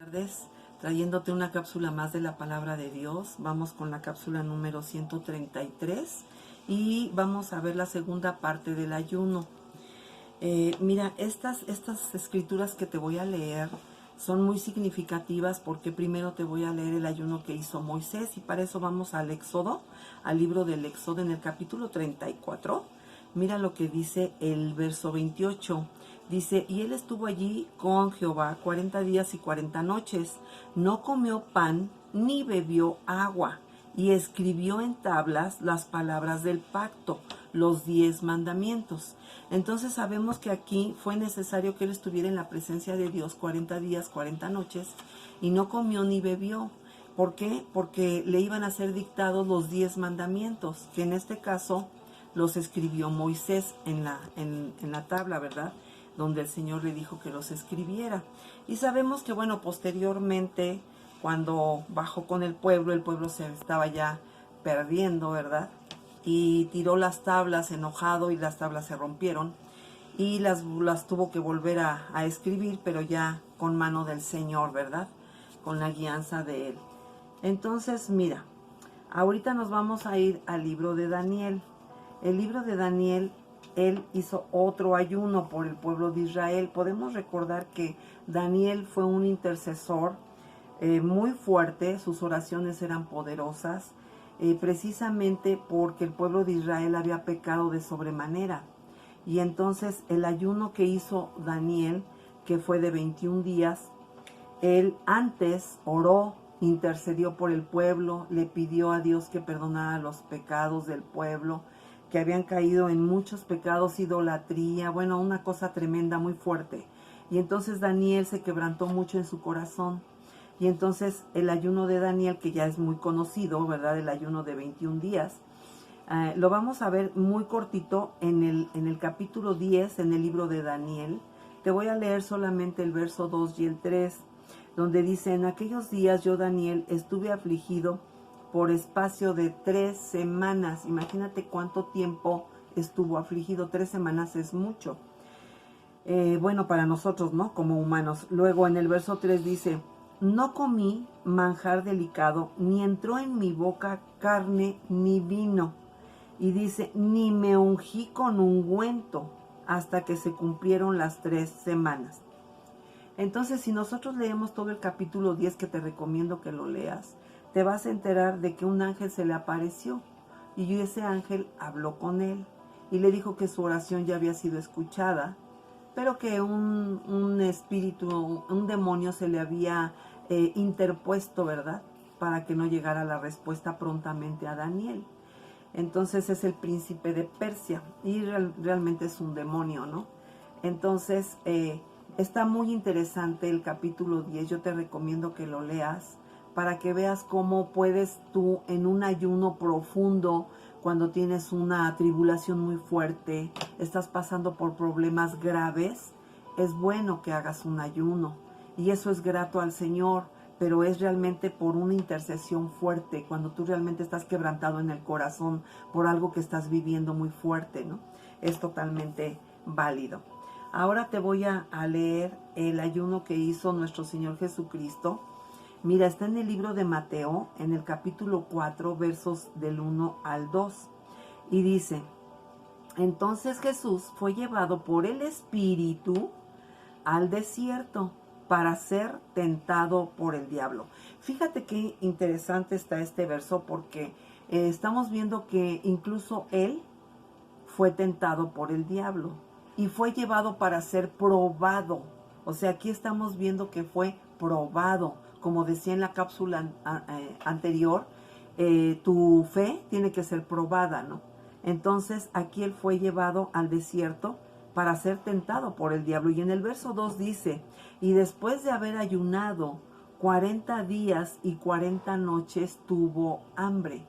Tardes, trayéndote una cápsula más de la palabra de Dios. Vamos con la cápsula número 133 y vamos a ver la segunda parte del ayuno. Mira, estas escrituras que te voy a leer son muy significativas porque primero te voy a leer el ayuno que hizo Moisés y para eso vamos al Éxodo, al libro del Éxodo en el capítulo 34. Mira lo que dice el verso 28. Dice, y él estuvo allí con Jehová 40 días y 40 noches. No comió pan ni bebió agua. Y escribió en tablas las palabras del pacto, los 10 mandamientos. Entonces sabemos que aquí fue necesario que él estuviera en la presencia de Dios 40 días, 40 noches. Y no comió ni bebió. ¿Por qué? Porque le iban a ser dictados los 10 mandamientos, que en este caso los escribió Moisés en la tabla, ¿verdad? Donde el Señor le dijo que los escribiera. Y sabemos que, bueno, posteriormente, cuando bajó con el pueblo se estaba ya perdiendo, ¿verdad? Y tiró las tablas enojado y las tablas se rompieron. Y las tuvo que volver a escribir, pero ya con mano del Señor, ¿verdad? Con la guianza de Él. Entonces, mira, ahorita nos vamos a ir al libro de Daniel. El libro de Daniel, él hizo otro ayuno por el pueblo de Israel. Podemos recordar que Daniel fue un intercesor muy fuerte, sus oraciones eran poderosas, precisamente porque el pueblo de Israel había pecado de sobremanera. Y entonces el ayuno que hizo Daniel, que fue de 21 días, él antes oró, intercedió por el pueblo, le pidió a Dios que perdonara los pecados del pueblo, que habían caído en muchos pecados, idolatría, bueno, una cosa tremenda, muy fuerte. Y entonces Daniel se quebrantó mucho en su corazón. Y entonces el ayuno de Daniel, que ya es muy conocido, ¿verdad? El ayuno de 21 días, lo vamos a ver muy cortito en el capítulo 10, en el libro de Daniel. Te voy a leer solamente el verso 2 y el 3, donde dice, en aquellos días yo, Daniel, estuve afligido por espacio de 3 semanas. Imagínate cuánto tiempo estuvo afligido. 3 semanas es mucho. Bueno, para nosotros, ¿no? Como humanos. Luego en el verso 3 dice, no comí manjar delicado, ni entró en mi boca carne ni vino. Y dice, ni me ungí con ungüento hasta que se cumplieron las 3 semanas. Entonces, si nosotros leemos todo el capítulo 10, que te recomiendo que lo leas, te vas a enterar de que un ángel se le apareció y ese ángel habló con él y le dijo que su oración ya había sido escuchada, pero que un espíritu, un demonio se le había interpuesto, ¿verdad? Para que no llegara la respuesta prontamente a Daniel. Entonces es el príncipe de Persia y realmente es un demonio, ¿no? Entonces está muy interesante el capítulo 10, yo te recomiendo que lo leas para que veas cómo puedes tú en un ayuno profundo, cuando tienes una tribulación muy fuerte, estás pasando por problemas graves, es bueno que hagas un ayuno y eso es grato al Señor, pero es realmente por una intercesión fuerte, cuando tú realmente estás quebrantado en el corazón por algo que estás viviendo muy fuerte, ¿no? Es totalmente válido. Ahora te voy a leer el ayuno que hizo nuestro Señor Jesucristo. Mira, está en el libro de Mateo, en el capítulo 4, versos del 1 al 2. Y dice, entonces Jesús fue llevado por el Espíritu al desierto para ser tentado por el diablo. Fíjate qué interesante está este verso porque estamos viendo que incluso él fue tentado por el diablo y fue llevado para ser probado. O sea, aquí estamos viendo que fue probado. Como decía en la cápsula anterior, tu fe tiene que ser probada, ¿no? Entonces, aquí él fue llevado al desierto para ser tentado por el diablo. Y en el verso 2 dice, y después de haber ayunado 40 días y 40 noches tuvo hambre.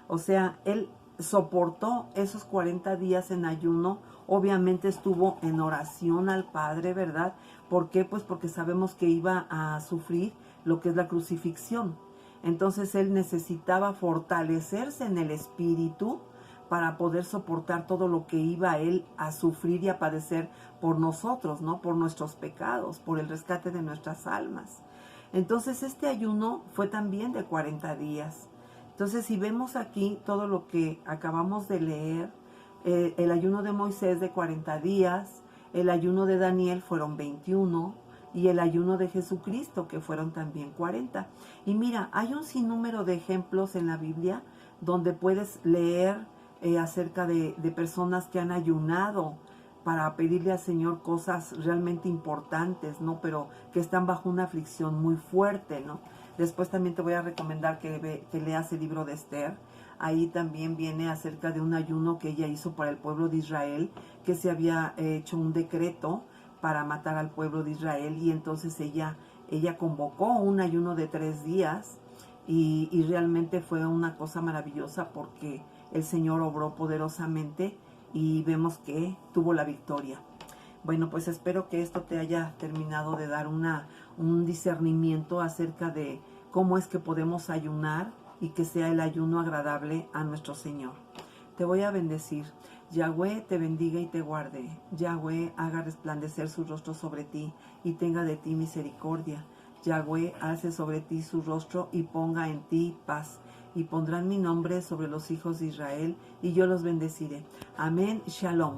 O sea, él soportó esos 40 días en ayuno, obviamente estuvo en oración al Padre, ¿verdad? ¿Por qué? Pues porque sabemos que iba a sufrir lo que es la crucifixión. Entonces él necesitaba fortalecerse en el espíritu para poder soportar todo lo que iba él a sufrir y a padecer por nosotros, ¿no? Por nuestros pecados, por el rescate de nuestras almas. Entonces este ayuno fue también de 40 días. Entonces si vemos aquí todo lo que acabamos de leer, el ayuno de Moisés de 40 días, el ayuno de Daniel fueron 21 y el ayuno de Jesucristo que fueron también 40. Y mira, hay un sinnúmero de ejemplos en la Biblia donde puedes leer acerca de personas que han ayunado para pedirle al Señor cosas realmente importantes, ¿no? Pero que están bajo una aflicción muy fuerte, ¿no? Después también te voy a recomendar que leas el libro de Esther. Ahí también viene acerca de un ayuno que ella hizo para el pueblo de Israel, que se había hecho un decreto para matar al pueblo de Israel, y entonces ella convocó un ayuno de 3 días y realmente fue una cosa maravillosa porque el Señor obró poderosamente y vemos que tuvo la victoria. Bueno, pues espero que esto te haya terminado de dar un discernimiento acerca de cómo es que podemos ayunar y que sea el ayuno agradable a nuestro Señor. Te voy a bendecir. Yahweh te bendiga y te guarde. Yahweh haga resplandecer su rostro sobre ti y tenga de ti misericordia. Yahweh alce sobre ti su rostro y ponga en ti paz. Y pondrán mi nombre sobre los hijos de Israel y yo los bendeciré. Amén. Shalom.